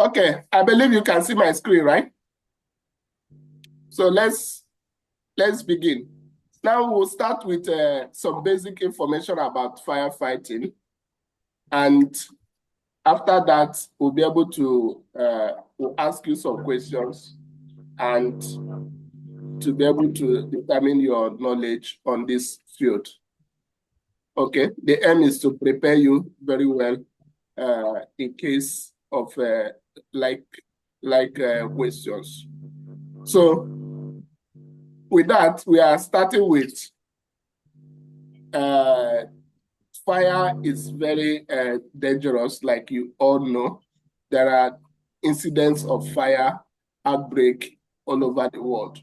Okay, I believe you can see my screen, right? So let's begin. Now we'll start with some basic information about firefighting, and after that, we'll be able to we'll ask you some questions and to be able to determine your knowledge on this field. Okay, the aim is to prepare you very well in case of questions. So with that, we are starting with fire is very dangerous, like you all know. There are incidents of fire outbreak all over the world.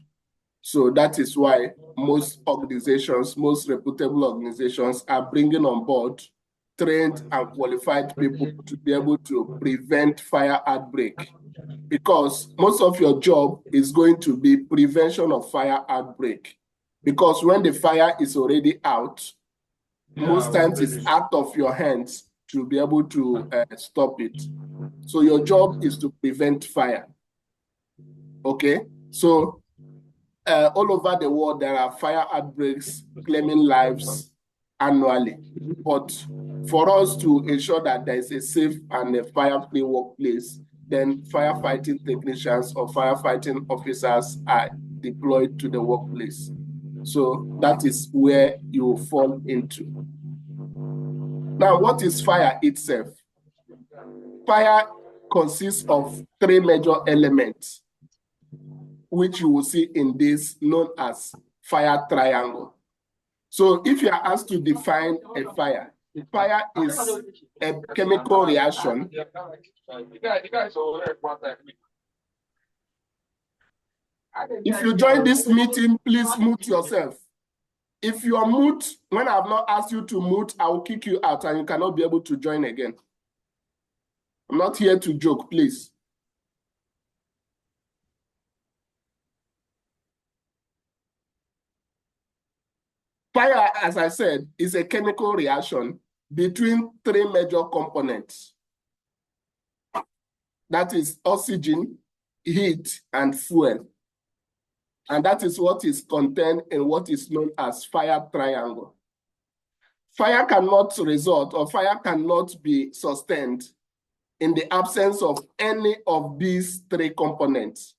So that is why most organizations, most reputable organizations are bringing on board trained and qualified people to be able to prevent fire outbreak, because most of your job is going to be prevention of fire outbreak. Because when the fire is already out, most times it's out of your hands to be able to stop it. So your job is to prevent fire. Okay, so all over the world, there are fire outbreaks claiming lives annually. But for us to ensure that there is a safe and a fire-free workplace, then firefighting technicians or firefighting officers are deployed to the workplace. So that is where you fall into. Now, what is fire itself? Fire consists of three major elements, which you will see in this, known as fire triangle. So if you are asked to define a fire is a chemical reaction. If you join this meeting, please mute yourself. If you are mute, when I have not asked you to mute, I will kick you out and you cannot be able to join again. I'm not here to joke, please. Fire, as I said, is a chemical reaction between three major components. That is oxygen, heat, and fuel. And that is what is contained in what is known as fire triangle. Fire cannot result, or fire cannot be sustained in the absence of any of these three components,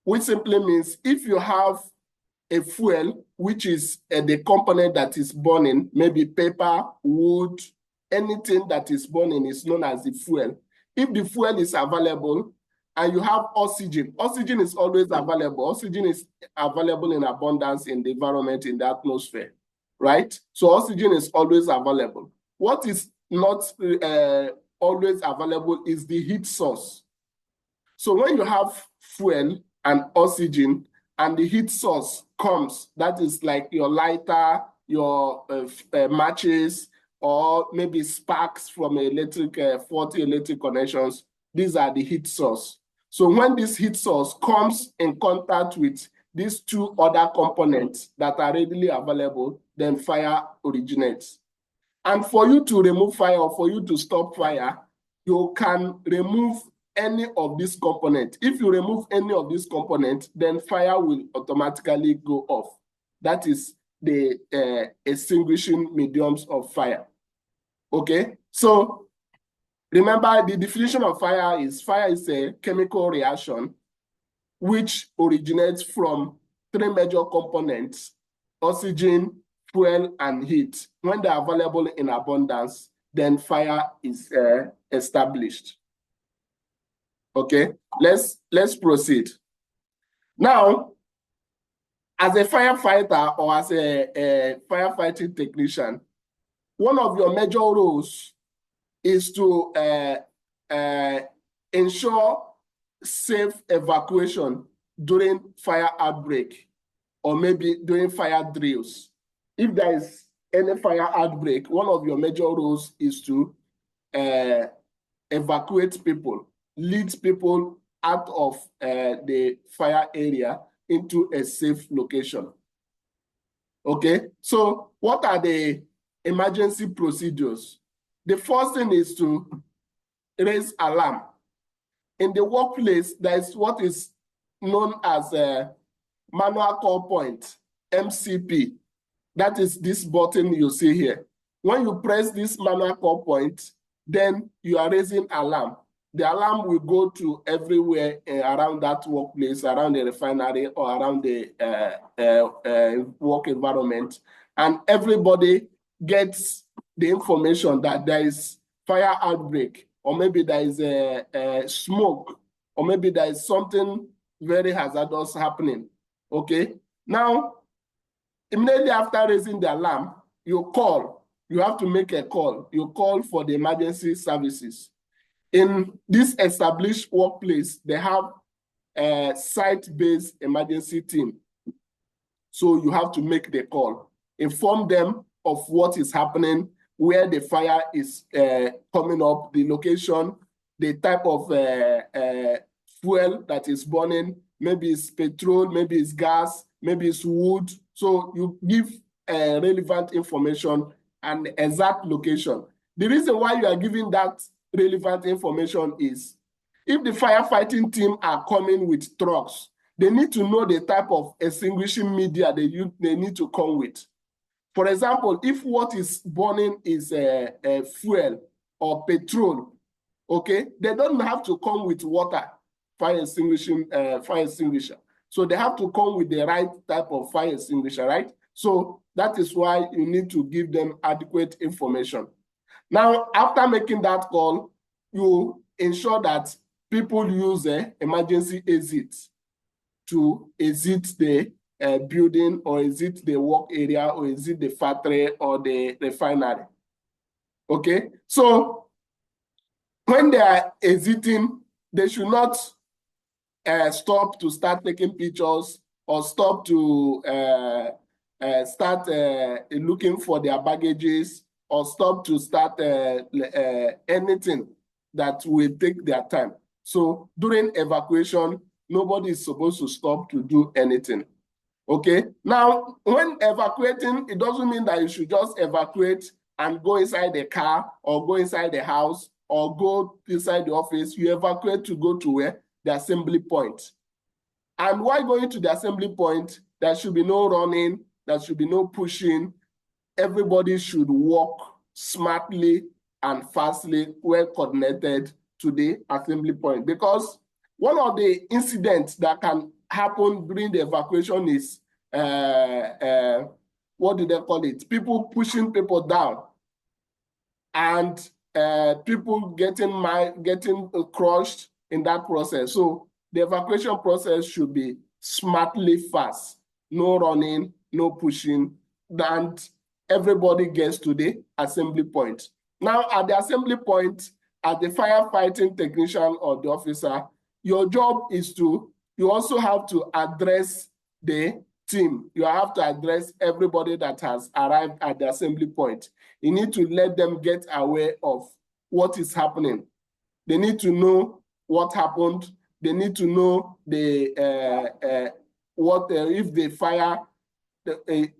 which simply means if you have a fuel, which is the component that is burning, maybe paper, wood, anything that is burning is known as the fuel. If the fuel is available and you have oxygen, oxygen is always available. Oxygen is available in abundance in the environment, in the atmosphere, right? So oxygen is always available. What is not always available is the heat source. So when you have fuel and oxygen and the heat source comes, that is like your lighter, your matches, or maybe sparks from faulty electric connections, these are the heat source. So when this heat source comes in contact with these two other components that are readily available, then fire originates. And for you to remove fire, or for you to stop fire, you can remove any of these components. If you remove any of these components, then fire will automatically go off. That is the extinguishing mediums of fire. Okay, so remember the definition of fire is a chemical reaction which originates from three major components: oxygen, fuel, and heat. When they are available in abundance, then fire is established. Okay, let's proceed. Now, as a firefighter or as a firefighting technician, one of your major roles is to ensure safe evacuation during fire outbreak, or maybe during fire drills. If there is any fire outbreak, one of your major roles is to evacuate people, lead people out of the fire area into a safe location. Okay, so what are the emergency procedures? The first thing is to raise alarm. in the workplace, there is what is known as a manual call point, MCP. That is this button you see here. When you press this manual call point, then you are raising alarm. The alarm will go to everywhere around that workplace, around the refinery, or around the work environment. And everybody gets the information that there is fire outbreak, or maybe there is a smoke, or maybe there is something very hazardous happening. Okay? Now, immediately after raising the alarm, you call. You have to make a call. You call for the emergency services. In this established workplace, they have a site-based emergency team. So you have to make the call. Inform them of what is happening, where the fire is coming up, the location, the type of fuel that is burning. Maybe it's petrol, maybe it's gas, maybe it's wood. So you give relevant information and exact location. The reason why you are giving that relevant information is if the firefighting team are coming with trucks, they need to know the type of extinguishing media they need to come with. For example, if what is burning is fuel or petrol, okay, they don't have to come with water, fire extinguisher. So they have to come with the right type of fire extinguisher, right? So that is why you need to give them adequate information. Now, after making that call, you ensure that people use emergency exits to exit the building, or exit the work area, or exit the factory or the refinery. Okay, so when they are exiting, they should not stop to start taking pictures, or stop to start looking for their baggages, or stop to start anything that will take their time. So during evacuation, nobody is supposed to stop to do anything. Okay, now when evacuating, it doesn't mean that you should just evacuate and go inside the car, or go inside the house, or go inside the office. You evacuate to go to where? The assembly point. And while going to the assembly point, there should be no running, there should be no pushing. Everybody should walk smartly and fastly, well coordinated to the assembly point. Because one of the incidents that can happen during the evacuation is, what do they call it? People pushing people down, and people getting crushed in that process. So the evacuation process should be smartly fast, no running, no pushing, and everybody gets to the assembly point. Now, at the assembly point, as the firefighting technician or the officer, your job is you also have to address the team. You have to address everybody that has arrived at the assembly point. You need to let them get aware of what is happening. They need to know what happened. They need to know if the fire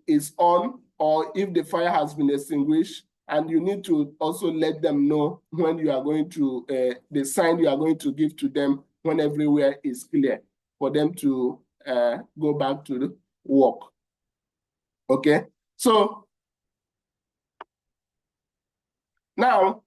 is on, or if the fire has been extinguished. And you need to also let them know when you are going to, the sign you are going to give to them when everywhere is clear, for them to go back to the work. Okay, so now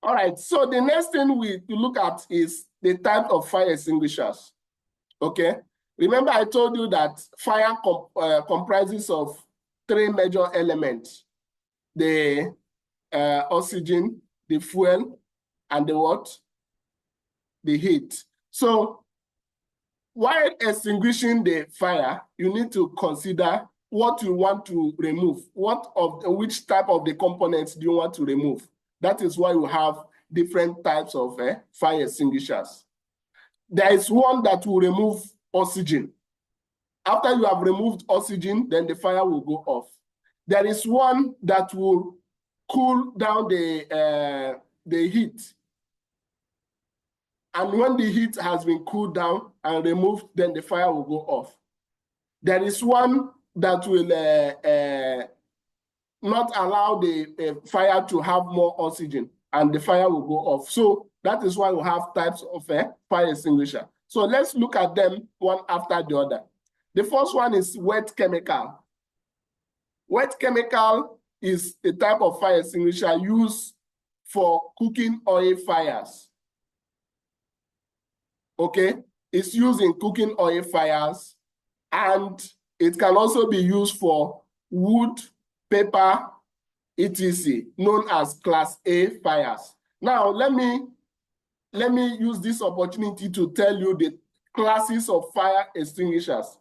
all right, so the next thing we look at is the type of fire extinguishers. Okay, remember I told you that fire comprises of 3 major elements: the oxygen, the fuel, and the what? The heat. So while extinguishing the fire, you need to consider what you want to remove. Which type of the components do you want to remove? That is why you have different types of fire extinguishers. There is one that will remove oxygen. After you have removed oxygen, then the fire will go off. There is one that will cool down the heat. And when the heat has been cooled down and removed, then the fire will go off. There is one that will not allow the fire to have more oxygen, and the fire will go off. So that is why we have types of fire extinguisher. So let's look at them one after the other. The first one is wet chemical. Wet chemical is a type of fire extinguisher used for cooking oil fires. Okay, it's used in cooking oil fires, and it can also be used for wood, paper, etc., known as Class A fires. Now, let me use this opportunity to tell you the classes of fire extinguishers.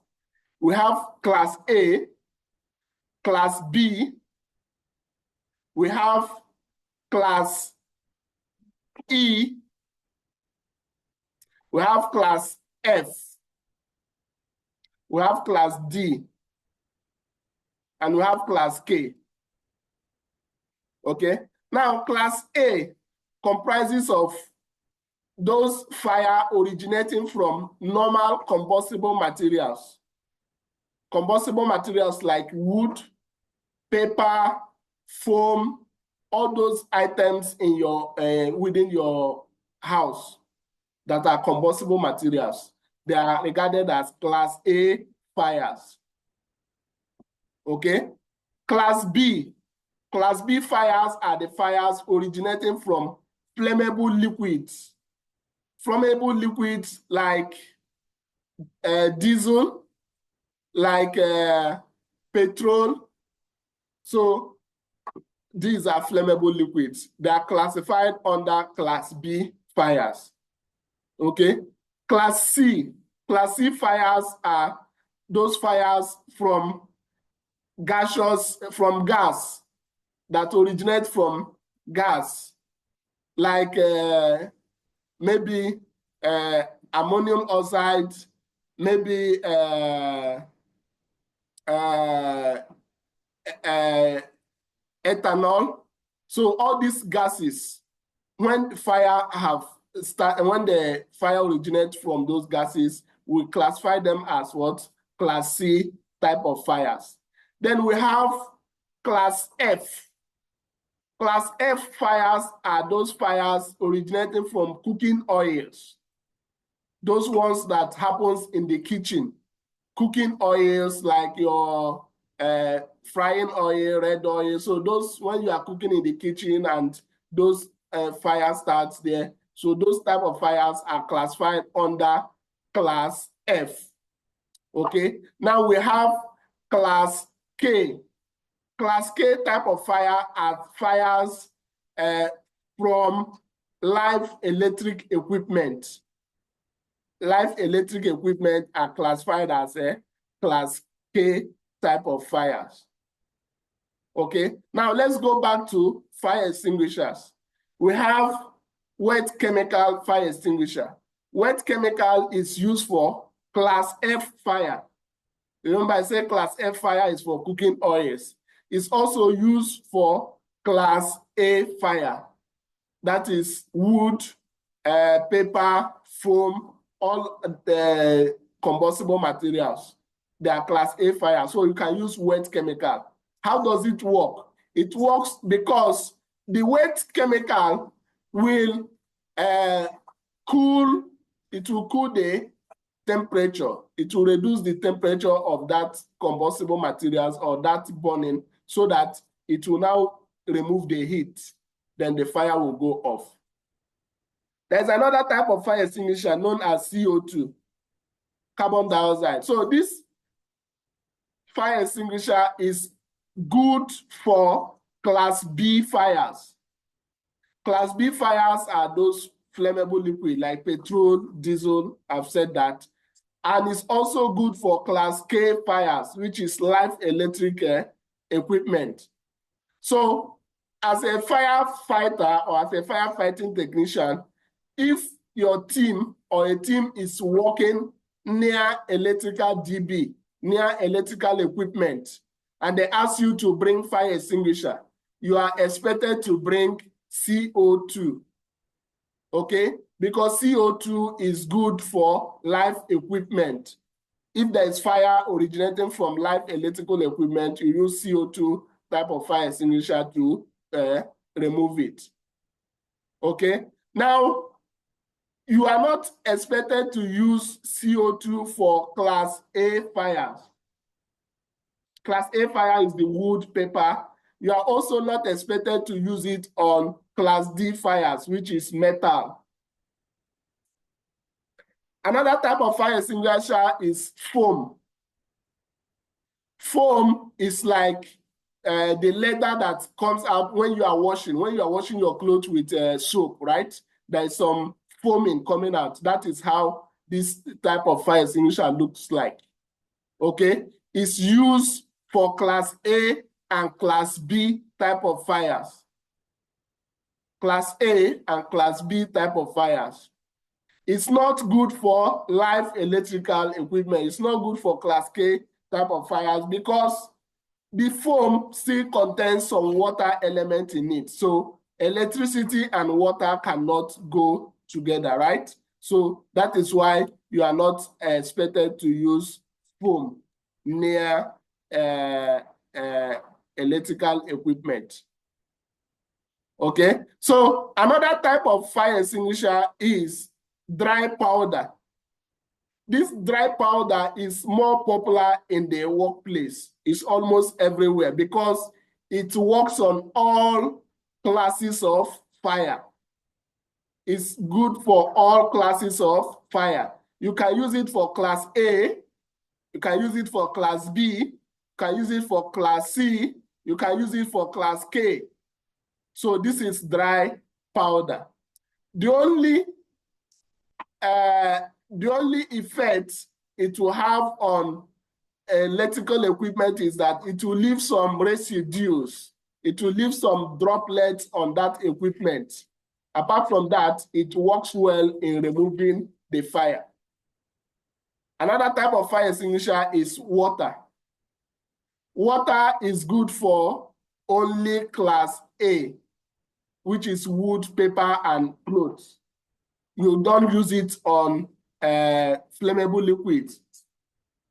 We have Class A, Class B, we have Class E, we have Class F, we have Class D, and we have Class K. Okay, now Class A comprises of those fire originating from normal combustible materials. Combustible materials like wood, paper, foam, all those items in your within your house that are combustible materials. They are regarded as Class A fires. Okay, Class B. Class B fires are the fires originating from flammable liquids. Flammable liquids like diesel, like petrol. So these are flammable liquids. They are classified under Class B fires. Okay. Class C. Class C fires are those fires from gas that originate from gas, like maybe ammonium oxide, maybe ethanol. So all these gases, when the fire originates from those gases, we classify them as what? Class C type of fires. Then we have Class F. Class F fires are those fires originating from cooking oils. Those ones that happens in the kitchen. Cooking oils like your frying oil, red oil. So those, when you are cooking in the kitchen and those fire starts there, so those type of fires are classified under Class F. Okay, now we have Class K. Class K type of fire are fires from live electric equipment. Live electric equipment are classified as a Class K type of fires. Okay, now let's go back to fire extinguishers. We have wet chemical fire extinguisher. Wet chemical is used for Class F fire. Remember, I said Class F fire is for cooking oils. It's also used for Class A fire. That is wood, paper, foam, all the combustible materials. They are Class A fire. So you can use wet chemical. How does it work? It works because the wet chemical will cool the temperature. It will reduce the temperature of that combustible materials or that burning, so that it will now remove the heat. Then the fire will go off. There's another type of fire extinguisher known as CO2, carbon dioxide. So this fire extinguisher is good for Class B fires. Class B fires are those flammable liquid like petrol, diesel, I've said that. And it's also good for Class K fires, which is live electric equipment. So as a firefighter or as a firefighting technician, if your team or a team is working near electrical DB, near electrical equipment and they ask you to bring fire extinguisher, you are expected to bring CO2, okay? Because CO2 is good for live equipment. If there is fire originating from live electrical equipment, you use CO2 type of fire extinguisher to remove it. Okay, now you are not expected to use CO2 for Class A fires. Class A fire is the wood, paper. You are also not expected to use it on Class D fires, which is metal. Another type of fire extinguisher is foam. Foam is like the leather that comes out when you are washing your clothes with soap, right? There is some foaming coming out. That is how this type of fire extinguisher looks like. Okay, it's used for Class A and Class B type of fires. Class A and Class B type of fires. It's not good for live electrical equipment. It's not good for Class K type of fires because the foam still contains some water element in it. So electricity and water cannot go together, right? So that is why you are not expected to use foam near electrical equipment. Okay, so another type of fire extinguisher is dry powder. This dry powder is more popular in the workplace. It's almost everywhere because it works on all classes of fire. It's good for all classes of fire. You can use it for Class A, you can use it for Class B, you can use it for Class C, you can use it for Class K. So this is dry powder. The only effect it will have on electrical equipment is that it will leave some residues. It will leave some droplets on that equipment. Apart from that, it works well in removing the fire. Another type of fire extinguisher is water. Water is good for only Class A, which is wood, paper, and clothes. You don't use it on flammable liquids.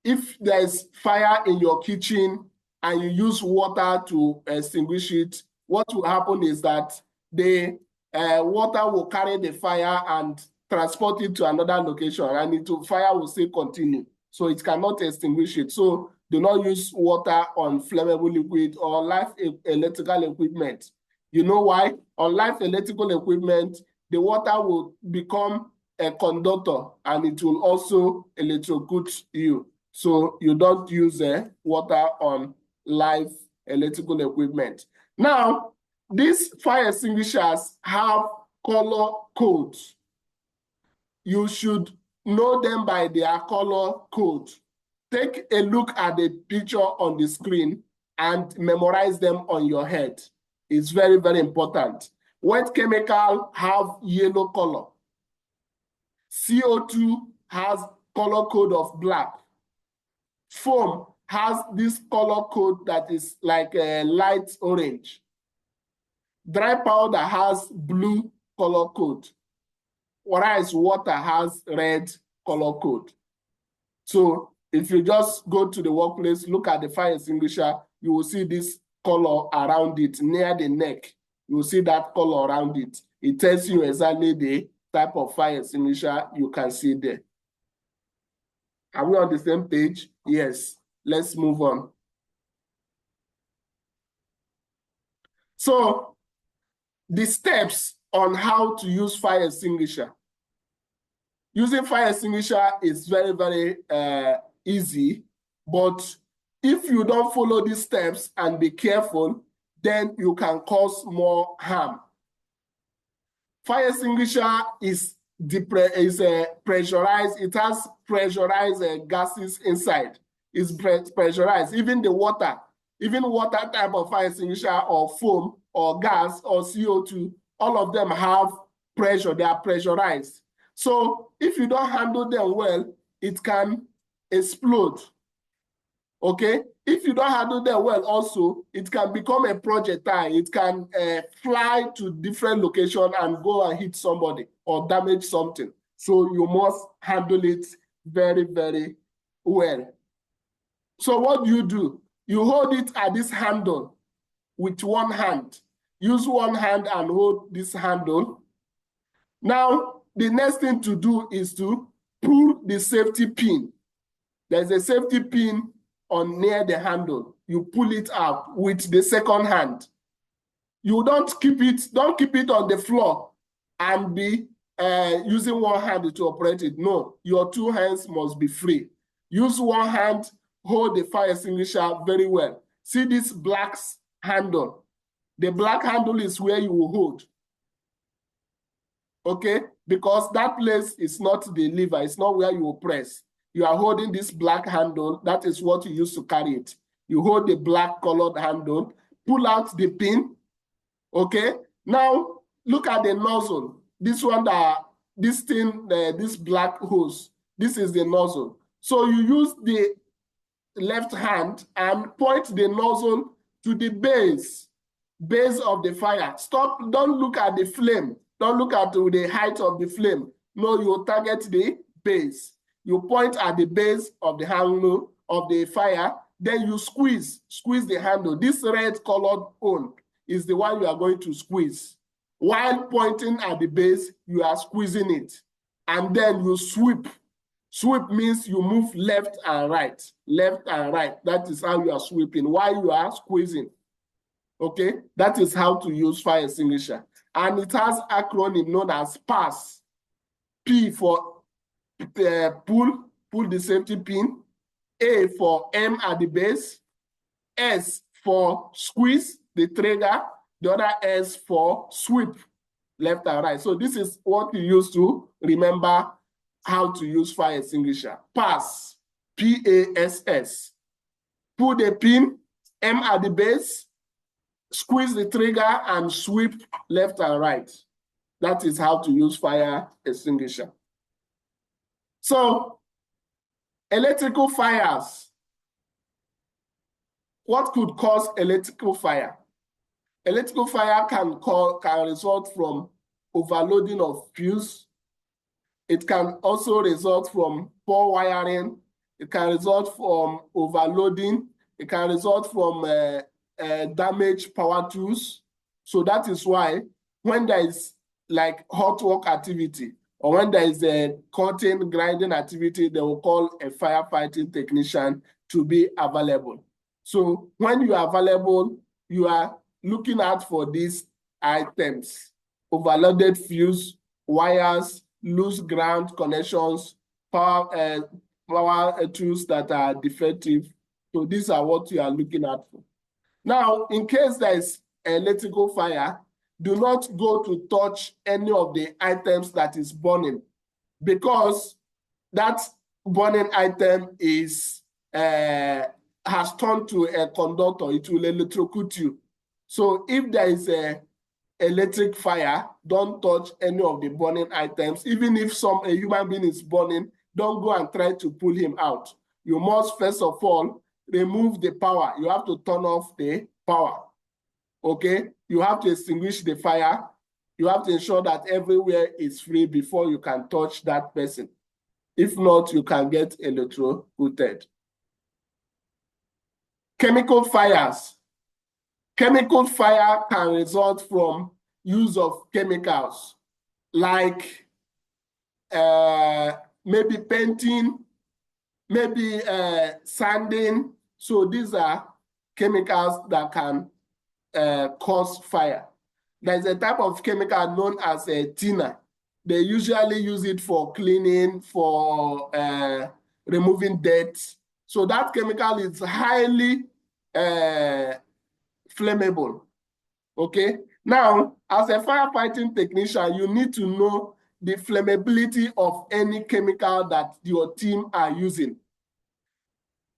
If there's fire in your kitchen and you use water to extinguish it, what will happen is that the water will carry the fire and transport it to another location, and fire will still continue. So it cannot extinguish it. So do not use water on flammable liquid or live electrical equipment. You know why? On live electrical equipment, the water will become a conductor and it will also electrocute you. So you don't use water on live electrical equipment. Now, these fire extinguishers have color codes. You should know them by their color code. Take a look at the picture on the screen and memorize them on your head. It's very, very important. Wet chemical have yellow color. CO2 has color code of black. Foam has this color code that is like a light orange. Dry powder has blue color code, whereas water has red color code. So if you just go to the workplace, look at the fire extinguisher, you will see this color around it near the neck. You will see that color around it. It tells you exactly the type of fire extinguisher you can see there. Are we on the same page? Yes. Let's move on. So the steps on how to use fire extinguisher. Using fire extinguisher is very, very easy, but if you don't follow these steps and be careful, then you can cause more harm. Fire extinguisher is pressurized. It has pressurized gases inside. It's pressurized. Even the water, even water type of fire extinguisher or foam or gas or CO2, all of them have pressure. They are pressurized. So if you don't handle them well, it can explode. Okay, if you don't handle them well also, it can become a projectile. It can fly to different locations and go and hit somebody or damage something. So you must handle it very, very well. So what do? You hold it at this handle with one hand. Use one hand and hold this handle. Now, the next thing to do is to pull the safety pin. There's a safety pin on near the handle. You pull it out with the second hand. You don't keep it on the floor and be using one hand to operate it. No, your two hands must be free. Use one hand, hold the fire extinguisher very well. See this black handle. The black handle is where you will hold. Okay, because that place is not the lever, it's not where you will press. You are holding this black handle, that is what you use to carry it. You hold the black colored handle, pull out the pin, okay? Now, look at the nozzle. This one, this thing, this black hose, this is the nozzle. So you use the left hand and point the nozzle to the base of the fire. Stop, don't look at the flame. Don't look at the height of the flame. No, you target the base. You point at the base of the handle of the fire, then you squeeze the handle. This red colored hole is the one you are going to squeeze. While pointing at the base, you are squeezing it. And then you sweep. Sweep means you move left and right. Left and right. That is how you are sweeping while you are squeezing. Okay, that is how to use fire extinguisher. And it has acronym known as PASS. P for pull the safety pin. A for M at the base. S for squeeze the trigger. The other S for sweep, left and right. So this is what you use to remember how to use fire extinguisher. PASS, P-A-S-S. Pull the pin, M at the base, squeeze the trigger and sweep left and right. That is how to use fire extinguisher. So, electrical fires. What could cause electrical fire? Electrical fire can result from overloading of fuse. It can also result from poor wiring. It can result from overloading. It can result from damaged power tools. So that is why when there is like hot work activity or when there is a cutting, grinding activity, they will call a firefighting technician to be available. So when you are available, you are looking out for these items: overloaded fuse, wires, loose ground connections, power tools that are defective. So these are what you are looking at for. Now, in case there is electrical fire, do not go to touch any of the items that is burning, because that burning item is has turned to a conductor. It will electrocute you. So if there is a electric fire, don't touch any of the burning items. Even if a human being is burning, don't go and try to pull him out. You must first of all remove the power. You have to turn off the power. Okay, you have to extinguish the fire. You have to ensure that everywhere is free before you can touch that person. If not, you can get electrocuted. Chemical fires. Chemical fire can result from use of chemicals like maybe painting, maybe sanding. So these are chemicals that can cause fire. There's a type of chemical known as a thinner. They usually use it for cleaning, for removing dirt. So that chemical is highly flammable. Okay. Now, as a firefighting technician, you need to know the flammability of any chemical that your team are using.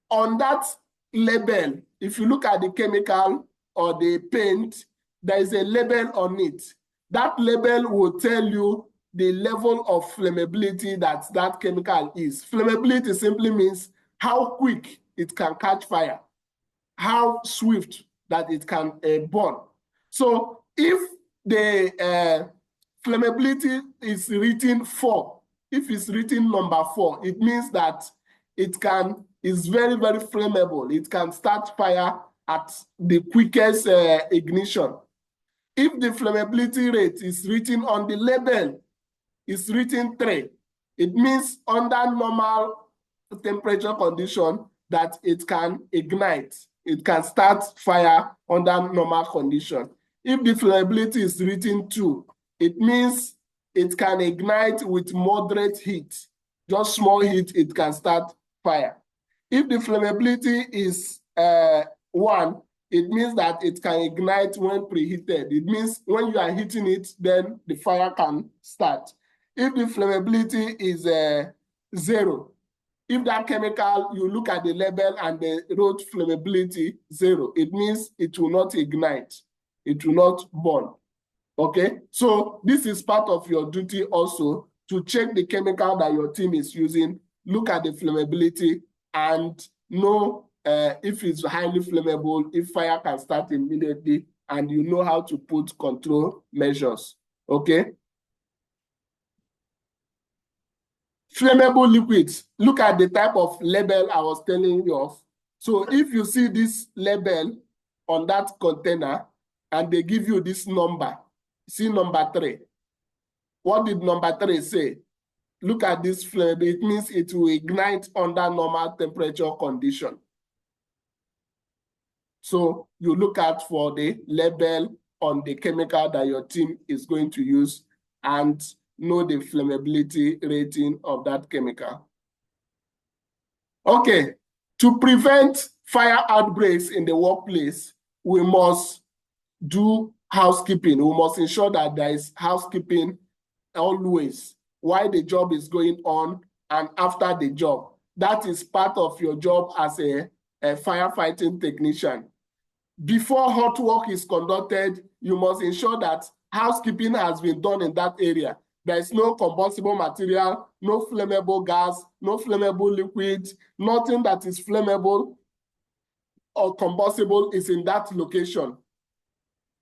On that label, if you look at the chemical or the paint, there is a label on it. That label will tell you the level of flammability that chemical is. Flammability simply means how quick it can catch fire, how swift that it can burn. So if the flammability is written 4, if it's written number 4, it means that it's very, very flammable. It can start fire at the quickest ignition. If the flammability rate is written on the label, it's written 3, it means under normal temperature condition that it can ignite. It can start fire under normal condition. If the flammability is written 2, it means it can ignite with moderate heat. Just small heat, it can start fire. If the flammability is 1, it means that it can ignite when preheated. It means when you are heating it, then the fire can start. If the flammability is 0, if that chemical, you look at the label and the wrote flammability 0, it means it will not ignite. It will not burn. Okay, so this is part of your duty also to check the chemical that your team is using, look at the flammability, and know if it's highly flammable, if fire can start immediately, and you know how to put control measures. Okay. Flammable liquids. Look at the type of label I was telling you of. So if you see this label on that container and they give you this number, see number 3. What did number 3 say? Look at this flame. It means it will ignite under normal temperature condition. So you look out for the label on the chemical that your team is going to use and know the flammability rating of that chemical. Okay, to prevent fire outbreaks in the workplace, we must do housekeeping. We must ensure that there is housekeeping always while the job is going on and after the job. That is part of your job as a firefighting technician. Before hot work is conducted, you must ensure that housekeeping has been done in that area. There is no combustible material, no flammable gas, no flammable liquid, nothing that is flammable or combustible is in that location.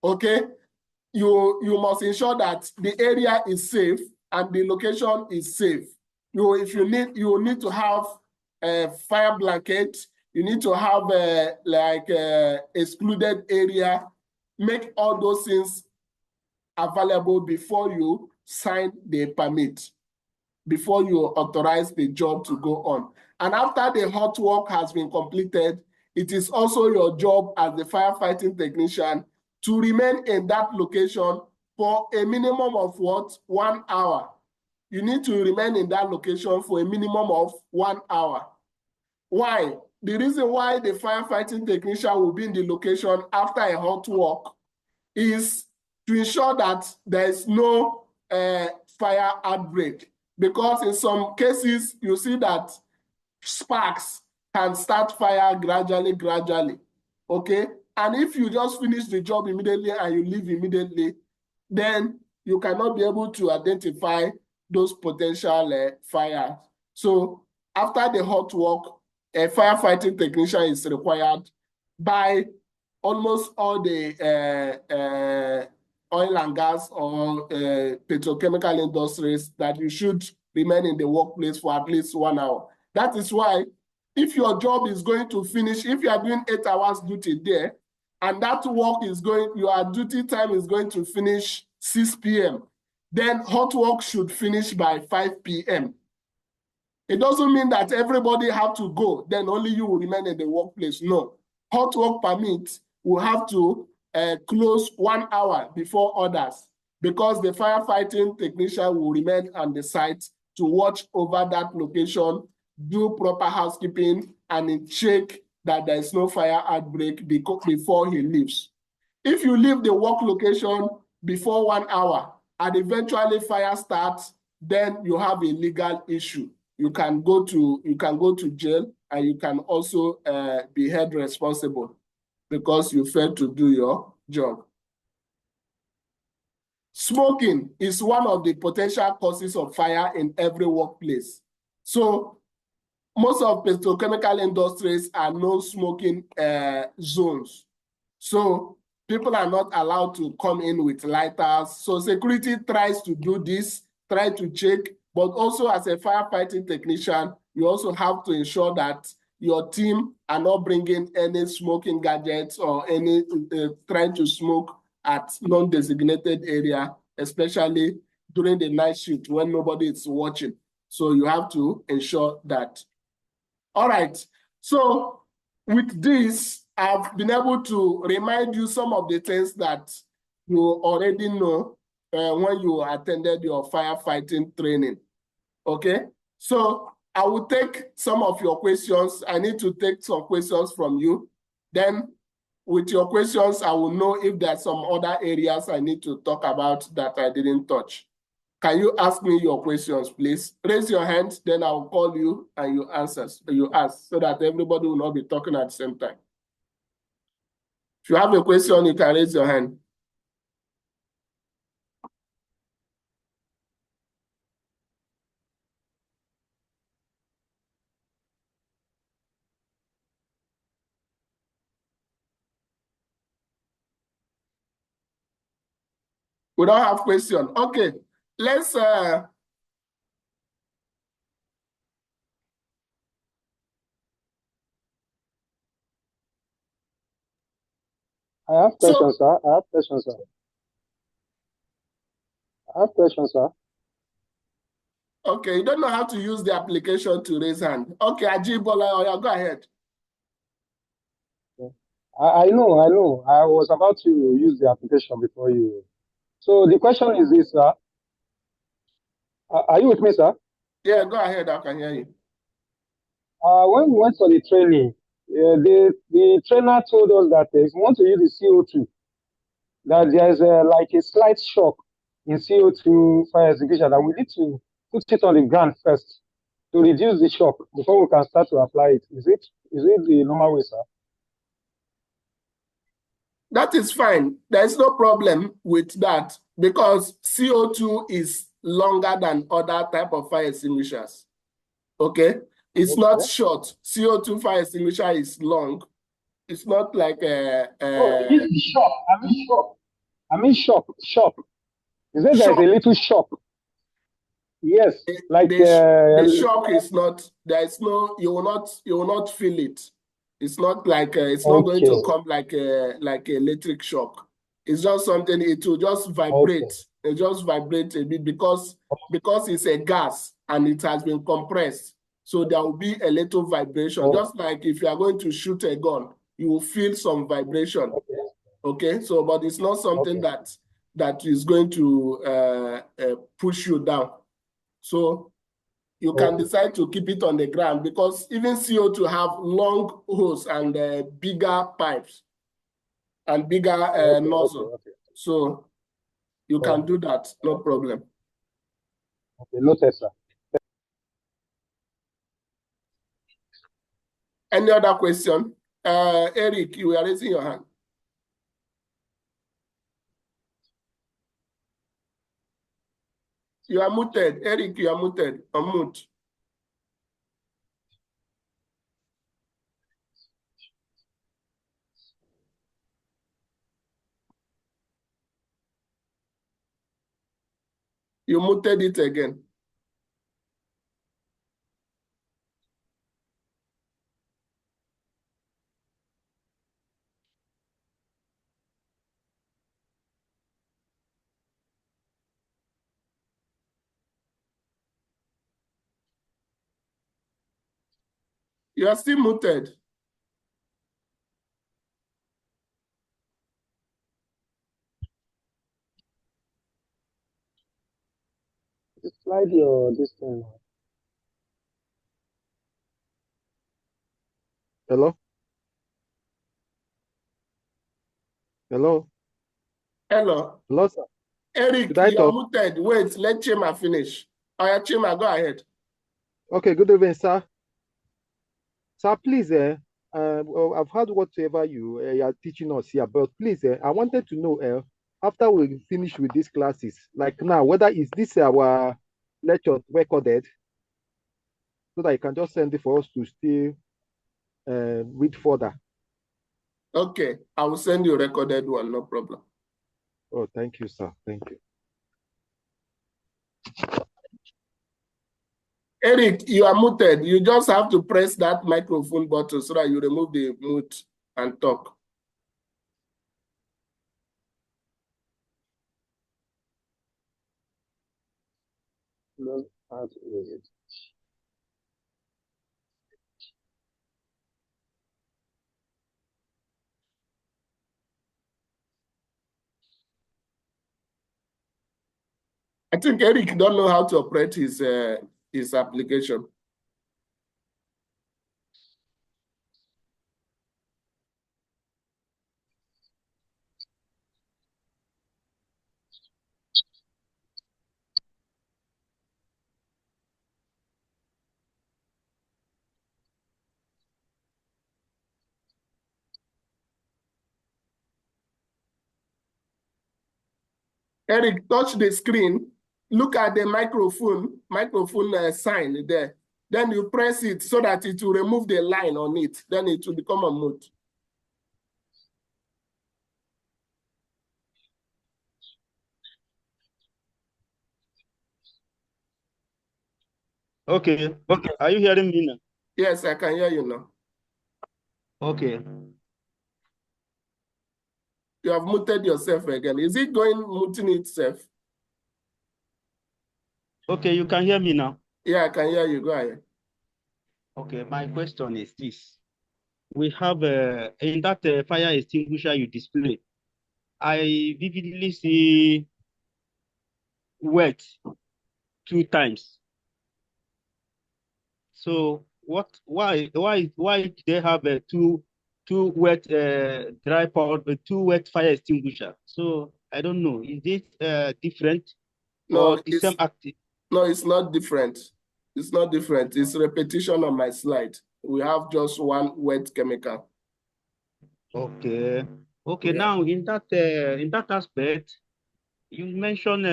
Okay? You must ensure that the area is safe and the location is safe. If you need to have a fire blanket, you need to have a excluded area. Make all those things available before you sign the permit, before you authorize the job to go on. And after the hot work has been completed, it is also your job as the firefighting technician to remain in that location for a minimum of what? 1 hour. You need to remain in that location for a minimum of 1 hour. Why? The reason why the firefighting technician will be in the location after a hot work is to ensure that there is no fire outbreak. Because in some cases, you see that sparks can start fire gradually, okay? And if you just finish the job immediately and you leave immediately, then you cannot be able to identify those potential fires. So after the hot work, a firefighting technician is required by almost all the oil and gas or petrochemical industries that you should remain in the workplace for at least 1 hour. That is why if your job is going to finish, if you are doing 8 hours duty there, and that work is going, your duty time is going to finish 6 p.m., then hot work should finish by 5 p.m. It doesn't mean that everybody have to go, then only you will remain in the workplace. No. Hot work permit will have to close 1 hour before others, because the firefighting technician will remain on the site to watch over that location, do proper housekeeping, and check that there is no fire outbreak before he leaves. If you leave the work location before 1 hour and eventually fire starts, then you have a legal issue. You can go to jail, and you can also be held responsible because you failed to do your job. Smoking is one of the potential causes of fire in every workplace. So most of petrochemical industries are no-smoking zones. So people are not allowed to come in with lighters. So security tries to do this, try to check, but also as a firefighting technician, you also have to ensure that your team are not bringing any smoking gadgets or any trying to smoke at non-designated area, especially during the night shift when nobody is watching. So you have to ensure that. All right. So with this, I've been able to remind you some of the things that you already know when you attended your firefighting training. Okay. So I will take some of your questions. I need to take some questions from you. Then with your questions, I will know if there's some other areas I need to talk about that I didn't touch. Can you ask me your questions, please? Raise your hand, then I'll call you and you ask so that everybody will not be talking at the same time. If you have a question, you can raise your hand. We don't have question. Okay, let's I have questions, sir. I have questions, sir. I have questions, sir. Okay, you don't know how to use the application to raise hand. Okay, Ajibola, go ahead. I know, I know. I was about to use the application before you. So the question is this, sir. Are you with me, sir? Yeah, go ahead. I can hear you. When we went for the training, the trainer told us that if we want to use the CO2, that there's like a slight shock in CO2 fire extinguisher, that we need to put it on the ground first to reduce the shock before we can start to apply it. Is it the normal way, sir? That is fine. There's no problem with that because CO2 is longer than other type of fire extinguishers. Okay? It's not short. CO2 fire extinguisher is long. It's not like Oh, it is the shock. I mean shock. Is it there's shock. a little shock? Yes, like the shock is not, there's no, you will not feel it. It's not like it's not going to come like like electric shock. It's just something, it will just vibrate. It just vibrate a bit because it's a gas and it has been compressed. So there will be a little vibration. Just like if you are going to shoot a gun, you will feel some vibration. Okay, so but it's not something that is going to push you down. So you can decide to keep it on the ground because even CO2 have long hose and bigger pipes and bigger nozzle. So you can do that, no problem. Okay, noted, sir. Any other question? Eric, you are raising your hand. You are muted. Eric, you are muted. Unmute. You muted it again. You are still muted. Slide your this thing. Hello? Hello? Hello. Hello, sir. Eric, you are muted. Wait, let Chima finish. Chima, go ahead. Okay, good evening, sir. Sir, please, well, I've heard whatever you are teaching us here, but please, I wanted to know, after we finish with these classes, like now, whether is this our lecture recorded? so that you can just send it for us to still read further. Okay, I will send you a recorded one, no problem. Oh, thank you, sir. Thank you. Eric, you are muted. You just have to press that microphone button so that you remove the mute and talk. I think Eric don't know how to operate his application. Eric, touch the screen. Look at the microphone sign there. Then you press it so that it will remove the line on it. Then it will become a mute. Okay. Okay. Are you hearing me now? Yes, I can hear you now. Okay. You have muted yourself again. Is it going muting itself? Okay, you can hear me now. Yeah, I can hear you. Go ahead. Okay, my question is this. We have in that fire extinguisher you display, I vividly see wet 2 times. So why they have two wet dry powder, 2 wet fire extinguisher? So I don't know. Is this different or the same active? No, it's not different. It's not different. It's repetition on my slide. We have just one wet chemical. Okay. Okay. Yeah. Now in that aspect, you mentioned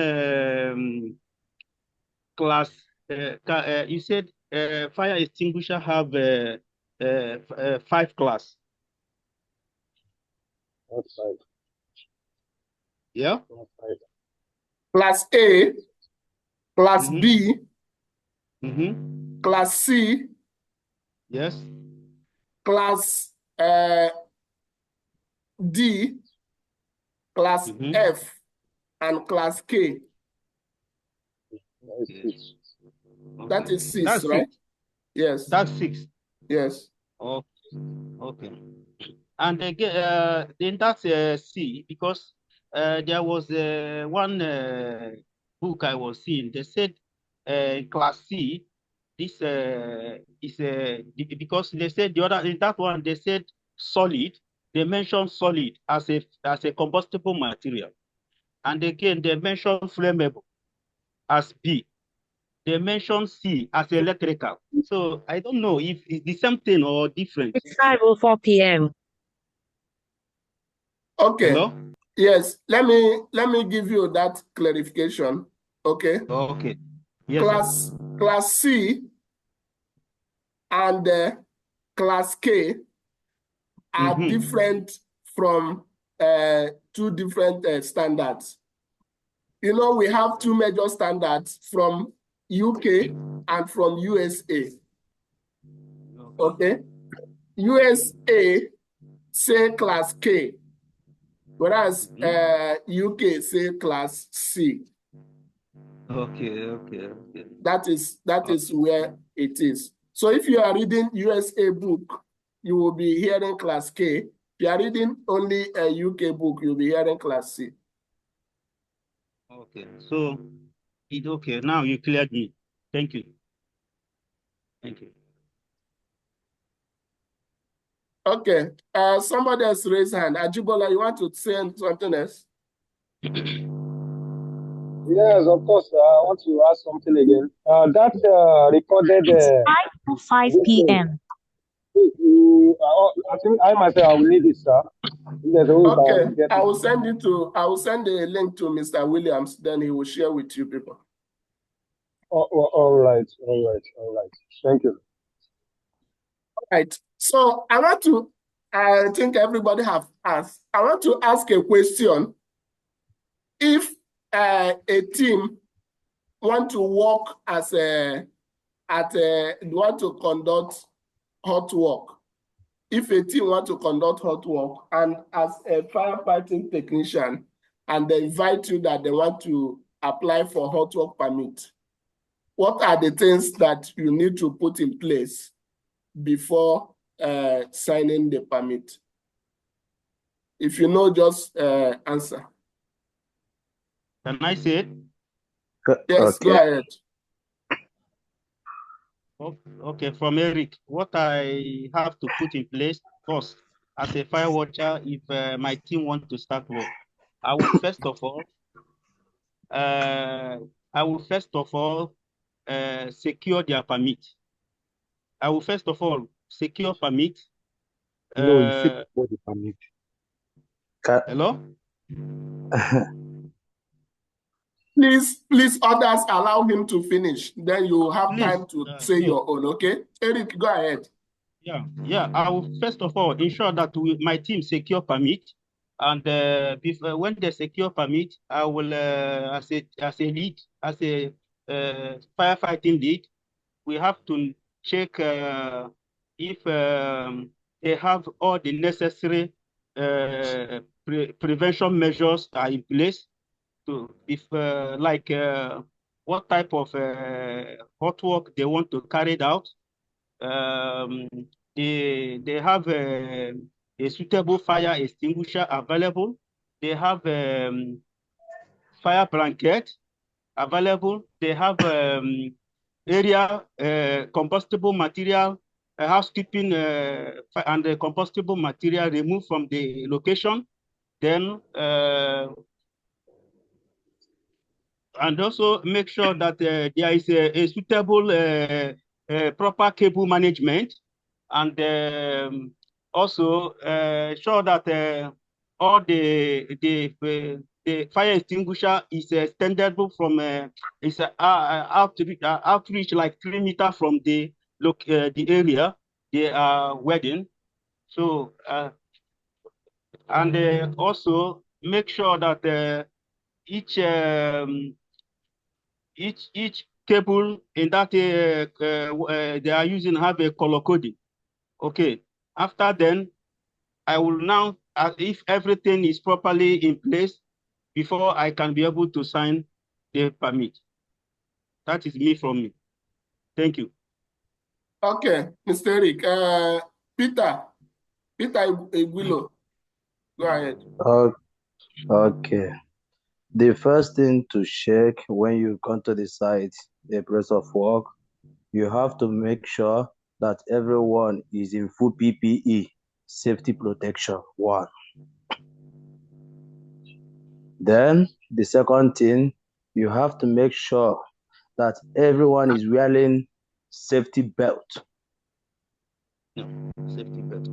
class. You said fire extinguisher have 5 class. That's right. Yeah. That's right. Class A, class B, class C, Yes. class D, class F, and class K. Yes. That is 6, That's right? 6. Yes. That's 6. Yes. Okay. Okay. And again, in that C, because there was one book I was seeing. They said class C, this is because they said the other in that one they said solid. They mentioned solid as a combustible material, and again they mentioned flammable as B. They mentioned C as electrical. So I don't know if it's the same thing or different. It's 5:04 p.m. Okay. Hello? Yes. Let me give you that clarification. Okay. Okay. Yes, Class C and class K are different from 2 different standards. You know, we have 2 major standards from UK and from USA. Okay. USA say class K, whereas UK say class C. Okay. That is where it is. So if you are reading USA book, you will be hearing class K. If you are reading only a UK book, you'll be hearing class C. Okay. So okay. Now you cleared me. Thank you. Thank you. Okay. Somebody else raised hand. Ajibola, you want to say something else? Yes, of course. I want to ask something again. That recorded. It's 5:05 p.m. I think I myself I will need it, sir. There's a way Okay, get I will send a link to Mr. Williams, then he will share with you people. All right. Thank you. Right. So I think everybody have asked. I want to ask a question. If a team want to work want to conduct hot work, if a team want to conduct hot work and as a firefighting technician, and they invite you that they want to apply for hot work permit, what are the things that you need to put in place before signing the permit? If you know, just answer. Can I say it? Yes, go ahead. Okay, from Eric, what I have to put in place first as a fire watcher, if my team want to start work, I will first of all secure their permit. I will first of all secure permit. No, you said before the permit. Hello? Please, others allow him to finish. Then you have Please, time to say your own, okay? Eric, go ahead. Yeah. I will first of all ensure that my team secure permit, and when they secure permit, I will as a lead, as a firefighting lead, we have to check if they have all the necessary prevention measures are in place. To if like what type of hot work they want to carry out. Um, they have a suitable fire extinguisher available. They have fire blanket available. They have area combustible material, housekeeping and the combustible material removed from the location. Then and also make sure that there is a suitable proper cable management, and also sure that all the fire extinguisher is extendable from outreach like 3 meters from the area they are wedding. So and also make sure that each each cable in that they are using have a color coding. Okay. After then, I will now, if everything is properly in place, before I can be able to sign the permit. That is me from me. Thank you. Okay, Mr. Eric. Peter Iguilo, go ahead. Okay. The first thing to check when you come to the site, the place of work, you have to make sure that everyone is in full PPE, safety protection, one. Then the second thing, you have to make sure that everyone is wearing safety belt. Safety belt.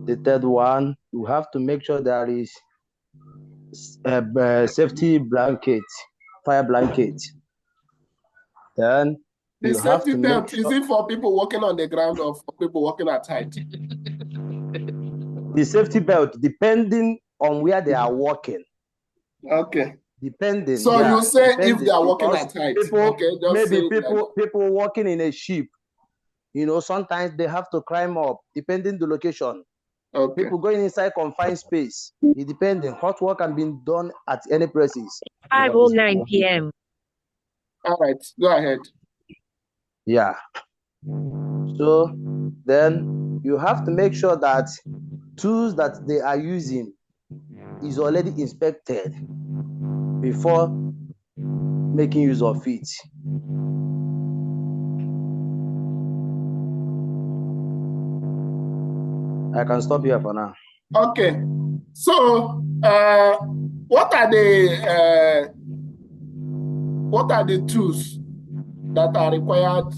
The third one, you have to make sure there is a safety blanket, fire blanket. Then The you have safety to belt, make is sure it for people walking on the ground or for people walking at height? the safety belt, depending on where they are walking. Okay. Depending, So yeah, you say depending, if they are walking because at height, people, okay, just say maybe it like people walking in a ship, you know, sometimes they have to climb up, depending the location. okay. People going inside confined space, it depending. Hot work can be done at any places. 5:09 p.m. All right, go ahead. Yeah. So then you have to make sure that tools that they are using is already inspected before making use of it. I can stop here for now. Okay. So what are the tools that are required,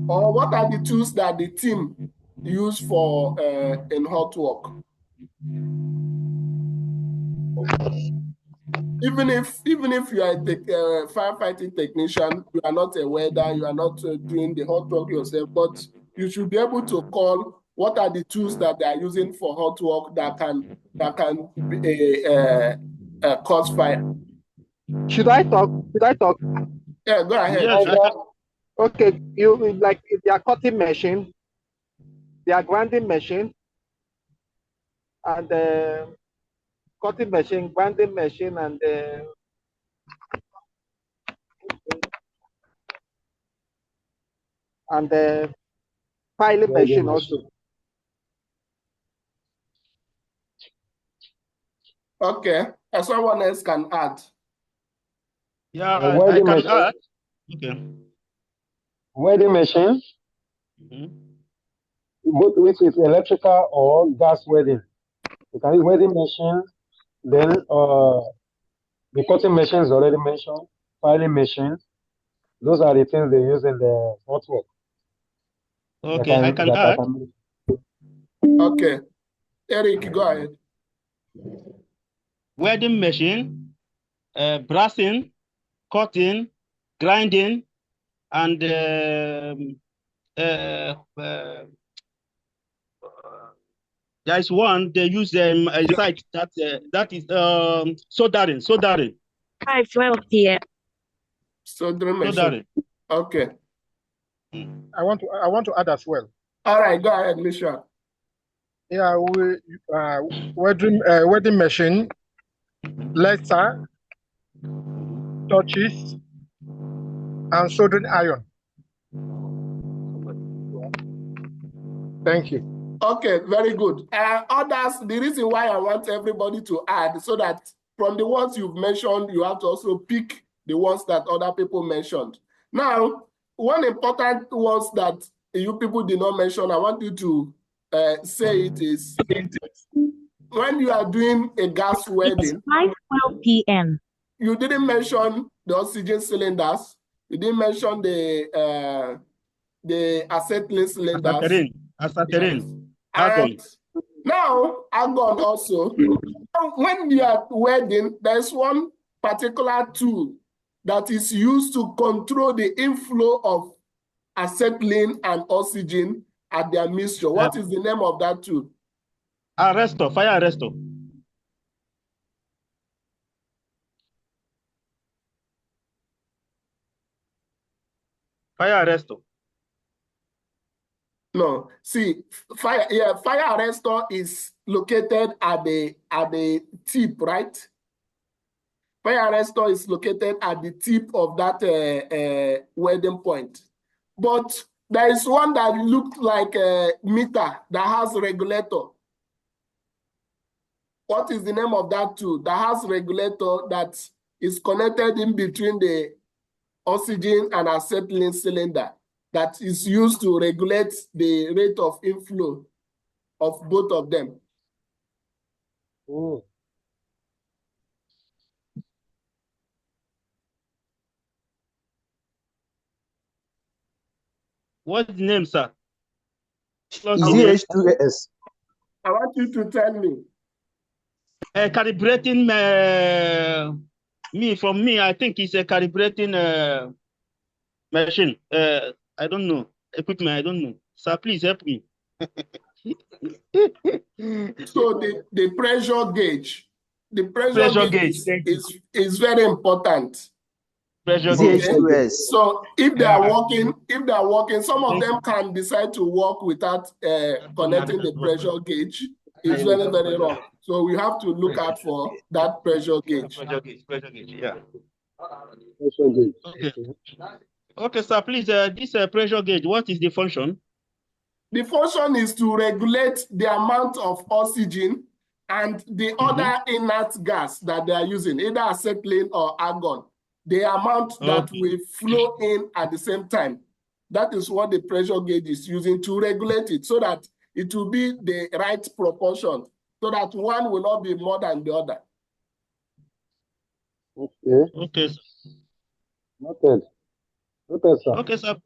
or what are the tools that the team use for in hot work? even if you are a firefighting technician, you are not a welder, you are not doing the hot work yourself, but you should be able to call what are the tools that they are using for hot work that can cause fire. Should I talk? Yeah, go ahead. Yes, Okay, you like their cutting machine, their grinding machine, and cutting machine, grinding machine, and filing machine also. Okay, someone else can add. yeah, I can machine. add. Okay. Welding machine, both which is electrical or gas welding. You can use welding machine, then the cutting machine is already mentioned, filing machine. Those are the things they use in the hot work. Okay, I can add. Okay, Eric, go ahead. Welding machine, brassing, cutting, grinding, and there is one they use a site that is soldering. 5:12 p.m. Soldering machine. Soldering. Okay. I want to add as well. All right, go ahead, Misha. Yeah, welding machine, laser, torches, and soldering iron. Thank you. Okay, very good. Others, the reason why I want everybody to add, so that from the ones you've mentioned, you have to also pick the ones that other people mentioned. Now, one important ones that you people did not mention, I want you to say it is, when you are doing a gas welding, 5:12 p.m. you didn't mention the oxygen cylinders, you didn't mention the acetylene cylinders. Acetylene. And now, argon also. Now, when you are welding, there's one particular tool that is used to control the inflow of acetylene and oxygen at their mixture. What is the name of that tool? Fire arrestor. Fire arrestor. No, see, fire arrestor is located at the tip, right? Fire arrestor is located at the tip of that welding point. But there is one that looked like a meter that has regulator. What is the name of that tool that has regulator that is connected in between the oxygen and acetylene cylinder that is used to regulate the rate of inflow of both of them? Oh. What's the name, sir? ZH2S. I want you to tell me. Calibrating I think it's a calibrating machine. I don't know. Equipment, I don't know. Sir, please help me. So the pressure gauge. The pressure gauge is very important. Pressure gauge. ZH2S. So if they are working, some of them can decide to work without connecting the pressure gauge. It's very, very wrong. So we have to look out for that pressure gauge. Pressure gauge, yeah. Pressure gauge. Okay. Okay, sir, please, this pressure gauge, what is the function? The function is to regulate the amount of oxygen and the other inert gas that they are using, either acetylene or argon, the amount that will flow in at the same time. That is what the pressure gauge is using to regulate it, so that it will be the right proportion, so that one will not be more than the other. Okay. Okay, sir. Noted. Noted, sir. Okay, sir.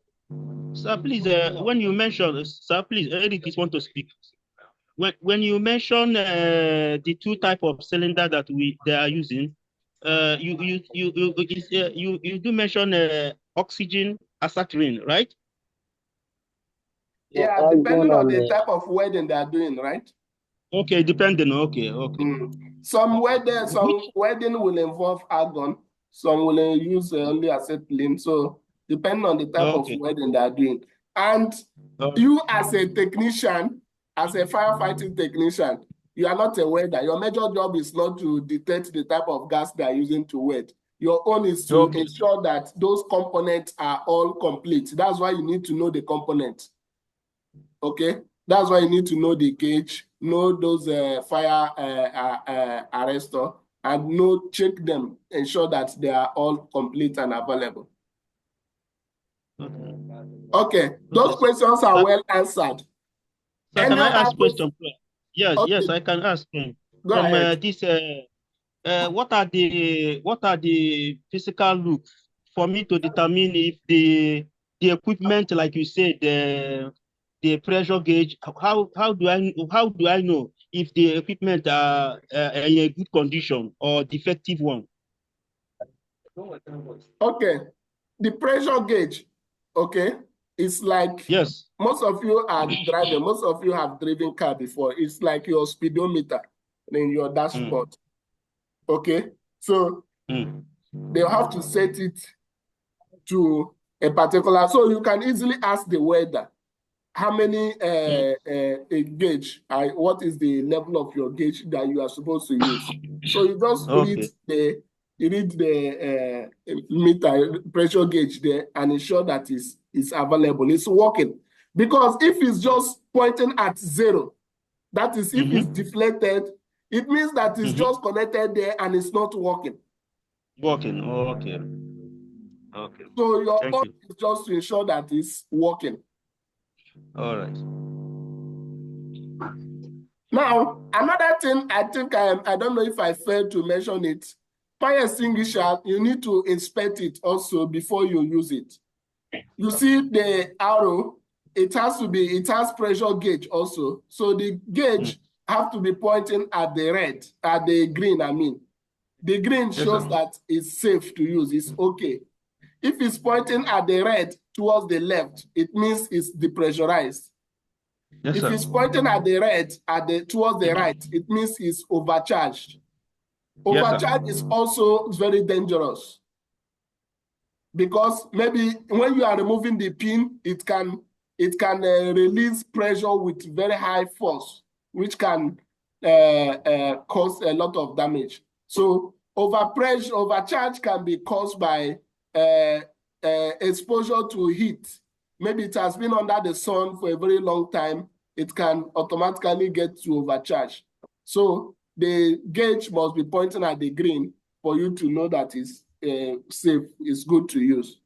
Sir, please, when you mention, sir, please, Eric is want to speak. When you mention the two type of cylinder that they are using, you do mention oxygen acetylene, right? Yeah, Argon depending on the and type of wedding they are doing, right? Okay, depending. Okay. Some Which? wedding will involve argon, some will use only acetylene. So depending on the type of Okay. wedding they are doing. And you as a technician, as a firefighting technician, you are not a welder. Your major job is not to detect the type of gas they are using to weld. Your own is to Okay. ensure that those components are all complete. That's why you need to know the components. Okay, that's why you need to know the gauge, know those fire arrestor, and check them, ensure that they are all complete and available. Okay, those questions are well answered. So Any can I other ask question? Yes, Okay, yes, I can ask. go From ahead. this, what are the physical looks for me to determine if the equipment, like you said, the pressure gauge, how do I know if the equipment are in a good condition or defective one? Okay, the pressure gauge, okay, it's like Yes. most of you are driving, most of you have driven car before. It's like your speedometer in your dashboard. Okay, so they'll have to set it to a particular, so you can easily ask the weather how many gauge, what is the level of your gauge that you are supposed to use. So you just Okay. read the meter pressure gauge there and ensure that it's available, it's working. Because if it's just pointing at 0, that is if it's deflected, it means that it's just connected there and it's not working. Working. Oh, okay. Okay. So your Thank own you. is just to ensure that it's working. All right. Now, another thing I think I don't know if I failed to mention it. Fire extinguisher, you need to inspect it also before you use it. You see the arrow, it has pressure gauge also. So the gauge have to be pointing at the green, I mean. The green shows that it's safe to use, it's okay. If it's pointing at the red towards the left, it means it's depressurized. Yes, if sir. it's pointing at the red, towards the right, it means it's overcharged. Overcharge is also very dangerous because maybe when you are removing the pin, it can release pressure with very high force, which can cause a lot of damage. So overcharge can be caused by exposure to heat. Maybe it has been under the sun for a very long time. It can automatically get to overcharge. So the gauge must be pointing at the green for you to know that it's safe, it's good to use.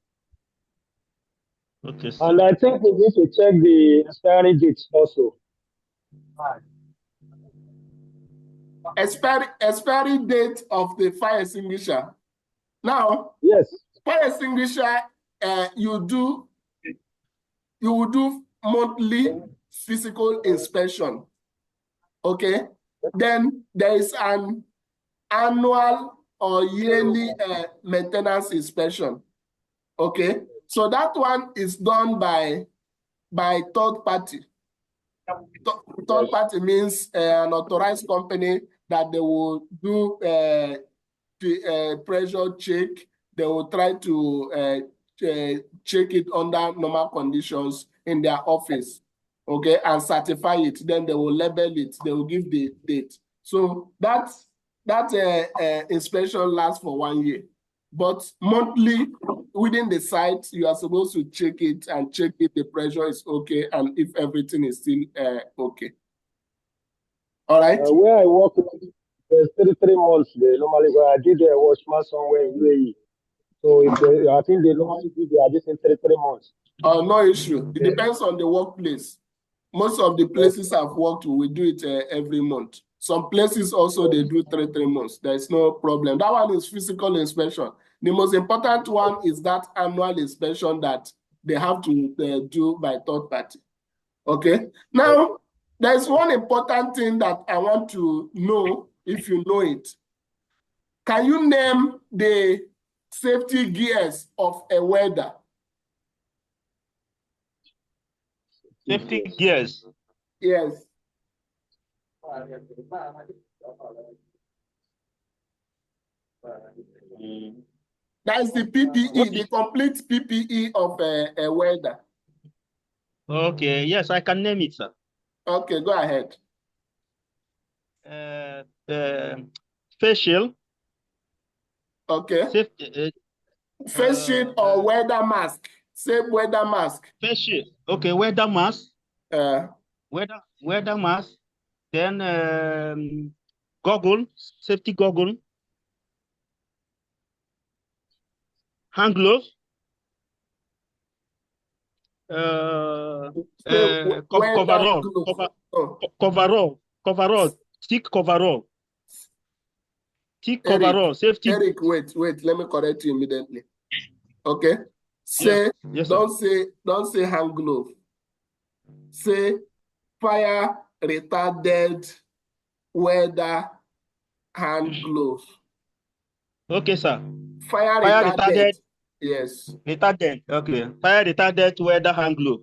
Okay. And I think we need to check the expiry date also. Expiry date of the fire extinguisher. Now, yes, fire extinguisher, you will do monthly physical inspection. Okay. Then there is an annual or yearly maintenance inspection. Okay. So that one is done by third party. Third party means an authorized company that they will do the pressure check. They will try to check it under normal conditions in their office, okay, and certify it. Then they will label it. They will give the date. So that inspection lasts for 1 year. But monthly, within the site, you are supposed to check it and check if the pressure is okay and if everything is still okay. All right. where I work, there's 3 months. They normally, when I did a watchman somewhere in UAE. So if I think they normally do their this in 3 months. No issue. It depends on the workplace. Most of the places I've worked with, we do it every month. Some places also, they do 3 months. There's no problem. That one is physical inspection. The most important one is that annual inspection that they have to do by third party. Okay. Now, there's one important thing that I want to know, if you know it. Can you name the safety gears of a welder? Safety gears. Yes. That's the PPE, the complete PPE of a welder. Okay, yes, I can name it, sir. Okay, go ahead. Face shield. Okay. Safety, Face shield or welder mask? Say welder mask. face shield. Okay, welder mask. Uh, Welder mask. Then goggle, safety goggle. Hand gloves. Coverall. Coverall. Thick coverall. Thick coverall. Safety. Eric, wait. Let me correct you immediately. Okay. Say, yes, don't say hand glove. Say fire retarded welder hand glove. Okay, sir. Fire retarded. Yes. Retardant. Okay. Fire retardant welder hand glove.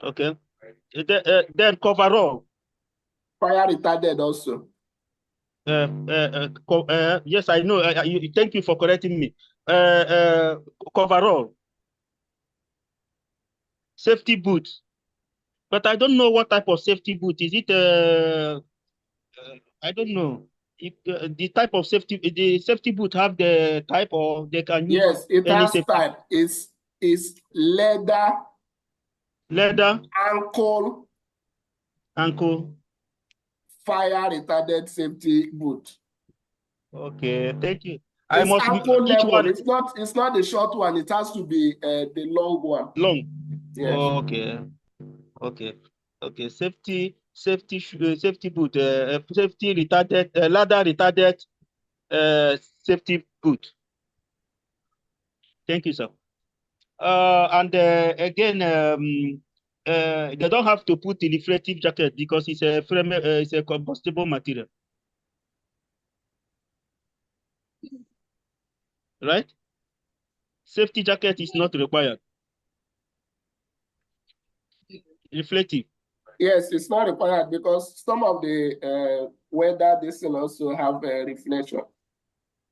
Okay. Then coverall. Fire retarded also. Yes, I know. Thank you for correcting me. Coverall. Safety boots. But I don't know what type of safety boot. Is it? I don't know. If, the type of safety, the safety boot have the type, or they can use. Yes, it any has safety type. It's leather. Leather. Ankle. Fire retarded safety boot. Okay, thank you. It's ankle level. One, it's not the short one. It has to be the long one. Long. Yes. Oh, okay. Safety boot. Safety retarded. Ladder retarded. Safety boot. Thank you, sir. And again, they don't have to put the reflective jacket because it's a frame. It's a combustible material. Right? Safety jacket is not required. Reflective. Yes, it's not required because some of the weather this thing also have reflection.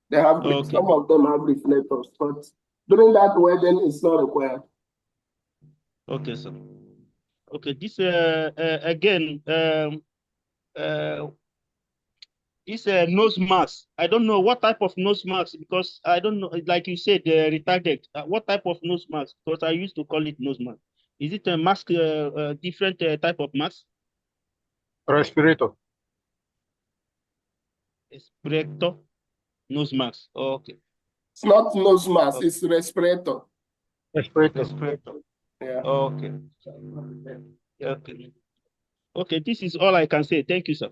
They have some of them have reflectors, but during that wedding it's not required. Okay, sir. Okay, this again it's a nose mask. I don't know what type of nose mask because I don't know. Like you said, retarded. What type of nose mask? Because I used to call it nose mask. Is it a mask? Different type of mask? Respirator. Respirator. Nose mask. Oh, okay. It's not nose mask. Okay. It's respirator. Respirator. Yeah. Okay. Okay. Okay. This is all I can say. Thank you, sir.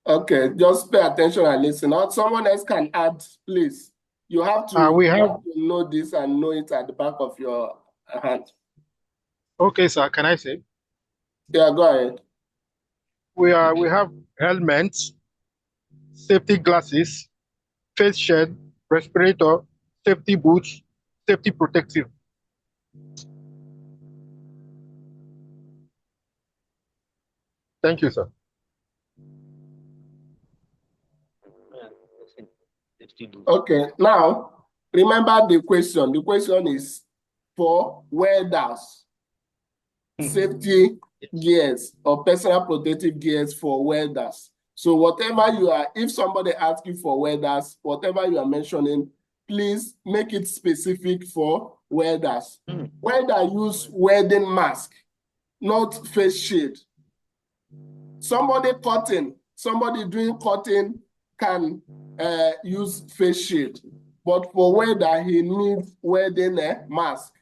Okay, just pay attention and listen. Or someone else can add, please. You have to, have to know this and know it at the back of your hand. Okay, sir. Can I say? Yeah, go ahead. We have helmets, safety glasses, face shield, respirator, safety boots, safety protective. Thank you, sir. Okay, now remember the question. The question is for welders, safety gears or personal protective gears for welders. So whatever you are, if somebody asks you for welders, whatever you are mentioning, please make it specific for welders. Welder use welding mask, not face shield. Somebody doing cutting can use face shield, but for welder, he needs welding mask.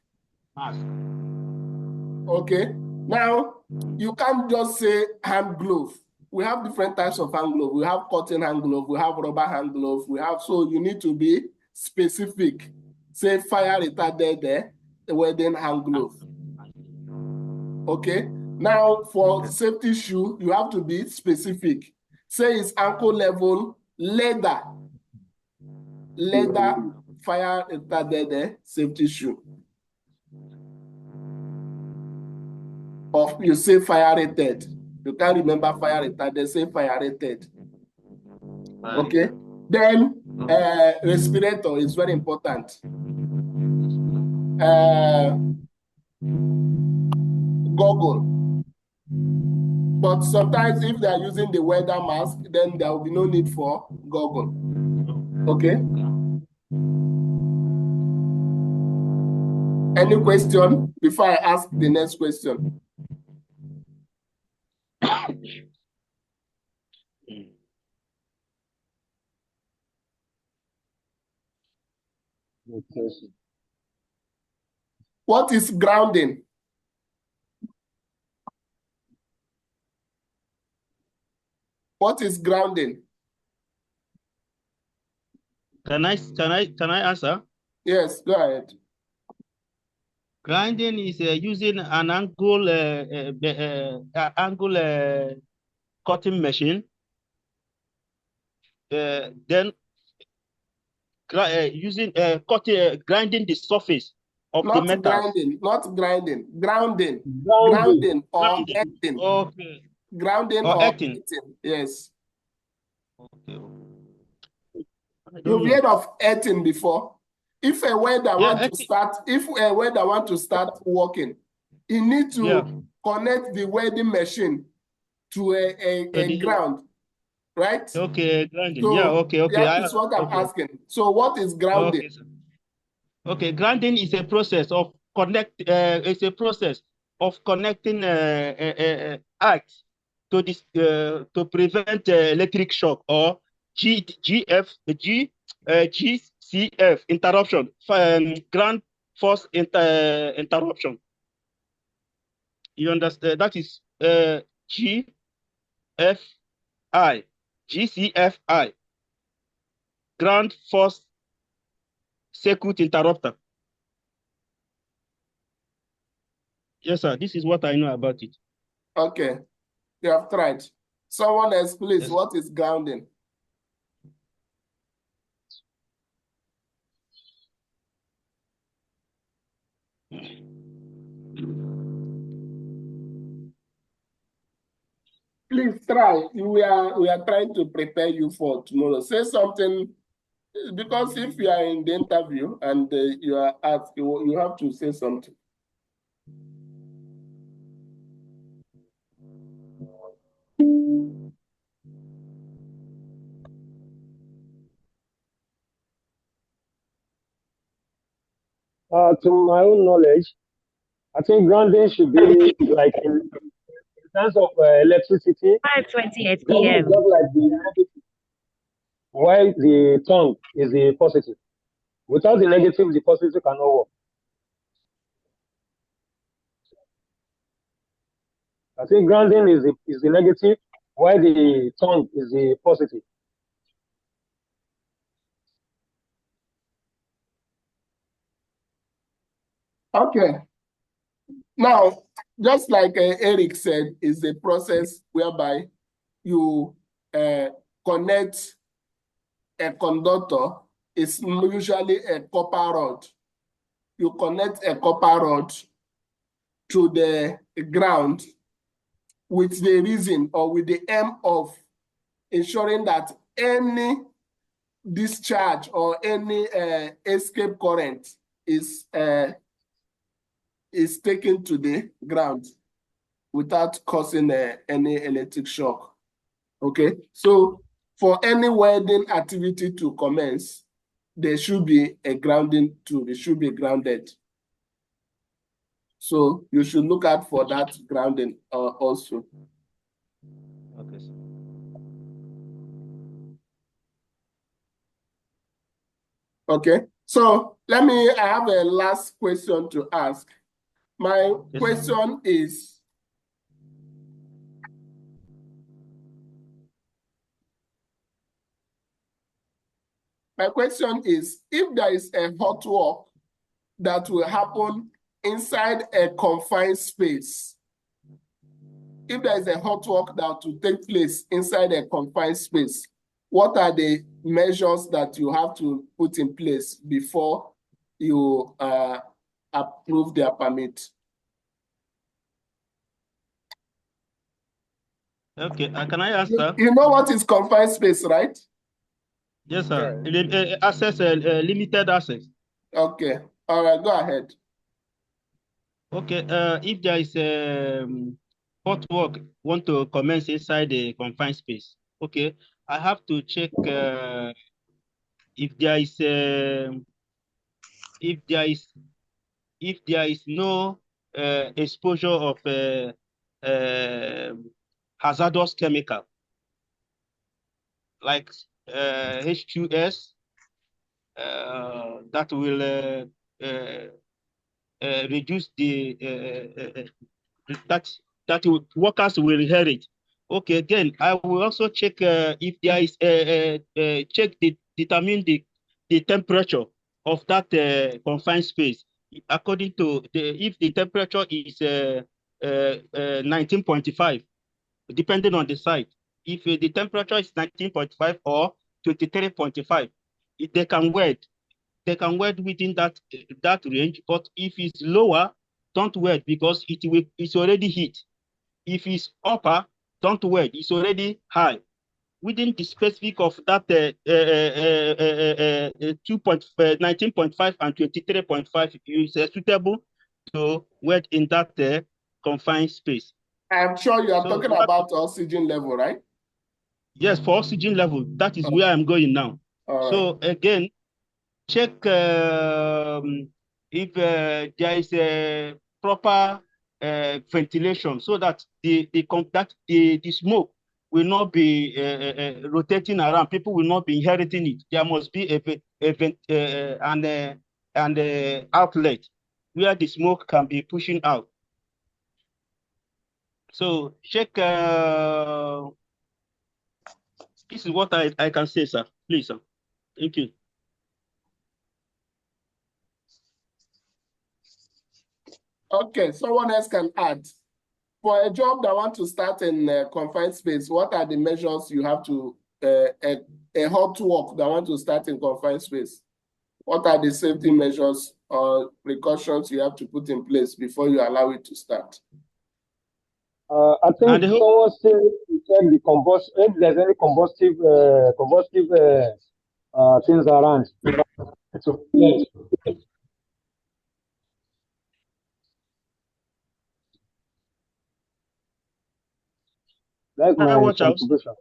Okay, now you can't just say hand glove. We have different types of hand glove. We have cotton hand glove, we have rubber hand glove, so you need to be specific. Say fire retarded welding hand glove. Okay, now for safety shoe, you have to be specific. Say it's ankle level leather fire retardant safety shoe. Or you say fire rated. You can't remember fire retardant, say fire rated. Okay. Then respirator is very important. Goggle. But sometimes if they are using the weather mask, then there will be no need for goggle. Okay. Any question before I ask the next question? What is grounding? What is grounding? Can I answer? Yes, go ahead. Grinding is using an angle cutting machine. Then using grinding the surface of the metals. Not grinding, grounding or Grinding. earthing. Okay. Grounding or earthing. Yes. Okay. You've heard of earthing before. If a welder want to start working, he needs to connect the welding machine to a ground, right? Okay, grounding. So, okay. That is what I'm asking. So what is grounding? Okay, okay, grounding is a process of connecting arcs to this to prevent electric shock or GCF interruption, ground force interruption. You understand? That is GCFI, ground force circuit interrupter. Yes, sir. This is what I know about it. Okay. You have tried. Someone else, please. Yes. What is grounding? Please try. We are trying to prepare you for tomorrow. Say something, because if you are in the interview and you are asked, you have to say something. To my own knowledge, I think grounding should be like in terms of electricity. 5:28 p.m. Just like the negative, while the tongue is the positive. Without the negative, the positive cannot work. I think grounding is the negative, while the tongue is the positive. Okay. Now, just like Eric said, is a process whereby you connect a conductor. It's usually a copper rod. You connect a copper rod to the ground with the reason or with the aim of ensuring that any discharge or any escape current is taken to the ground without causing any electric shock. Okay, so for any welding activity to commence, there should be a grounding tool. It should be grounded. So you should look out for that grounding also. Okay, sir. Okay, so I have a last question to ask. My question is, if there is a hot work that will happen inside a confined space, if there is a hot work that will take place inside a confined space, what are the measures that you have to put in place before you approve their permit? Okay, can I answer? You know what is confined space, right? Yes, sir. Access, limited access. Okay. All right, go ahead. Okay, if there is hot work want to commence inside the confined space, okay, I have to check if there is if there is if there is no exposure of hazardous chemical like H2S that will reduce the that workers will inherit. Okay, again, I will also check if there is check determine the temperature of that confined space according to if the temperature is 19.5, depending on the site. If the temperature is 19.5 or 23.5, they can weld. They can weld within that range. But if it's lower, don't weld because it's already heat. If it's upper, don't weld. It's already high. Within the specific of that 19.5 and 23.5 is suitable to weld in that confined space. I'm sure you are So talking about oxygen level, right? yes, for oxygen level, that is where I'm going now. All So again, check if there is a proper ventilation so that the smoke will not be rotating around. People will not be inheriting it. There must be an outlet where the smoke can be pushing out. So check. This is what I can say, sir. Please, sir. Thank you. Okay, someone else can add. For a job that want to start in confined space, what are the measures you have to, a hot work that want to start in confined space? What are the safety measures or precautions you have to put in place before you allow it to start? I think someone said to check the if there's any combustive things around. So, yes. That's my contribution.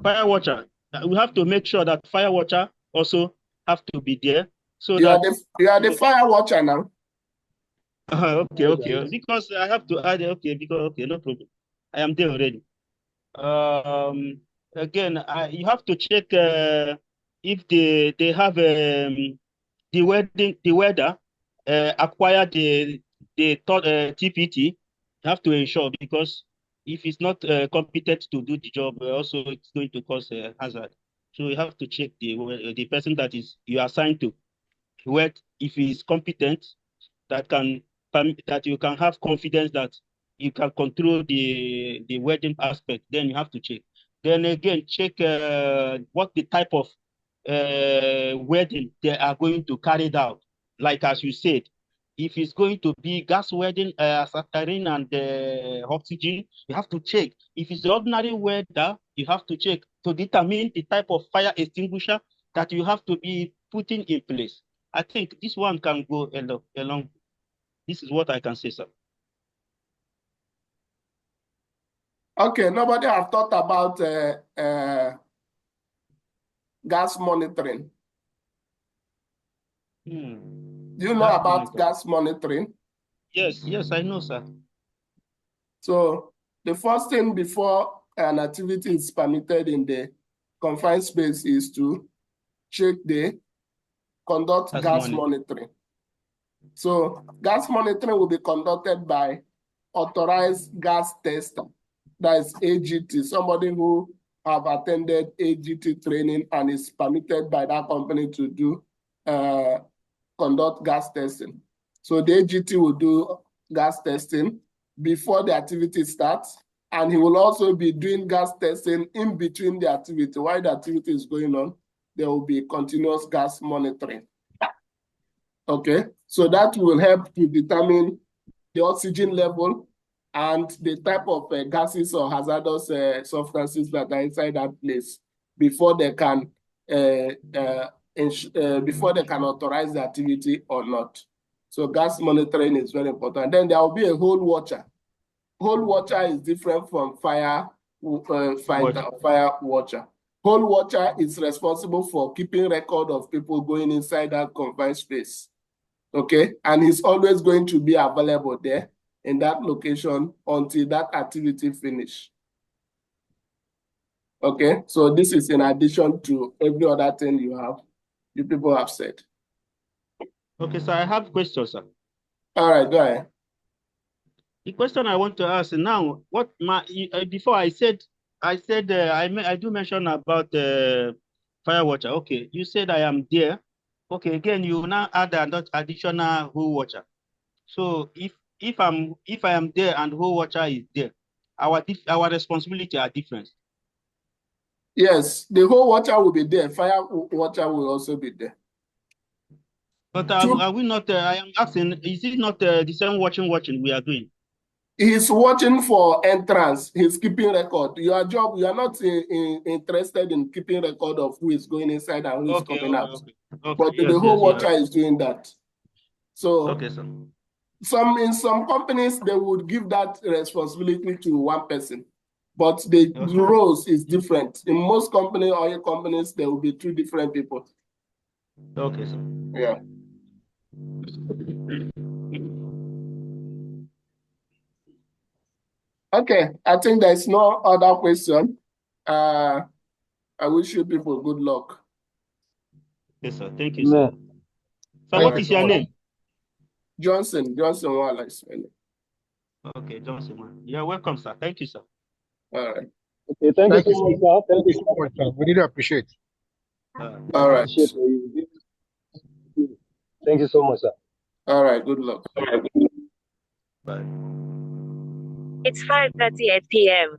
Fire watcher. We have to make sure that fire watcher also have to be there. So you are the fire watcher now. Okay. Because I have to add. Okay, no problem. I am there already. Again, you have to check if they have the weather acquire the TPT. You have to ensure because if it's not competent to do the job, also it's going to cause a hazard. So you have to check the person that is you are assigned to, if he is competent, that you can have confidence that you can control the wedding aspect. Then you have to check. Then again, check what the type of wedding they are going to carry out. Like as you said, if it's going to be gas wedding, saccharine and oxygen, you have to check. If it's ordinary weather, you have to check to determine the type of fire extinguisher that you have to be putting in place. I think this one can go along. This is what I can say, sir. Okay, nobody have thought about gas monitoring. Do you know about gas monitoring? Yes, I know, sir. So the first thing before an activity is permitted in the confined space is to conduct gas monitoring. So gas monitoring will be conducted by authorized gas tester, that is AGT, somebody who have attended AGT training and is permitted by that company to do conduct gas testing. So the AGT will do gas testing before the activity starts, And he will also be doing gas testing in between the activity. While the activity is going on, there will be continuous gas monitoring. Okay, so that will help to determine the oxygen level and the type of gases or hazardous substances that are inside that place before they can authorize the activity or not. So gas monitoring is very important. Then there will be a hole watcher. Hole watcher is different from fire fighter or fire watcher. Hole watcher is responsible for keeping record of people going inside that confined space. Okay, and he's always going to be available there in that location until that activity finish. Okay, so this is in addition to every other thing you people have said. Okay, so I have questions, sir. All right, go ahead. The question I want to ask now, before I do mention about fire watcher. Okay, you said I am there. Okay, again, you now add an additional hole watcher. So if I am there and hole watcher is there, our responsibility are different. Yes, the hole watcher will be there. Fire watcher will also be there. But are we not? I am asking, is it not the same watching we are doing? He's watching for entrance. He's keeping record. Your job, you are not interested in keeping record of who is going inside and who is coming out. Okay, but the whole watcher is doing that. So okay, sir. In some companies, they would give that responsibility to one person, but the roles is different. In most oil companies, there will be two different people. Okay, sir. Yeah. Okay, I think there's no other question. I wish you people good luck. Yes, sir. Thank you, sir. So what is your name? Johnson Wallace. Okay, Johnson. You're welcome, sir. Thank you, sir. All right. Okay, thank you so much, sir. Thank you so much, sir. We really appreciate. All right. Thank you so much, sir. All right. Good luck. Bye. It's 5:38 p.m.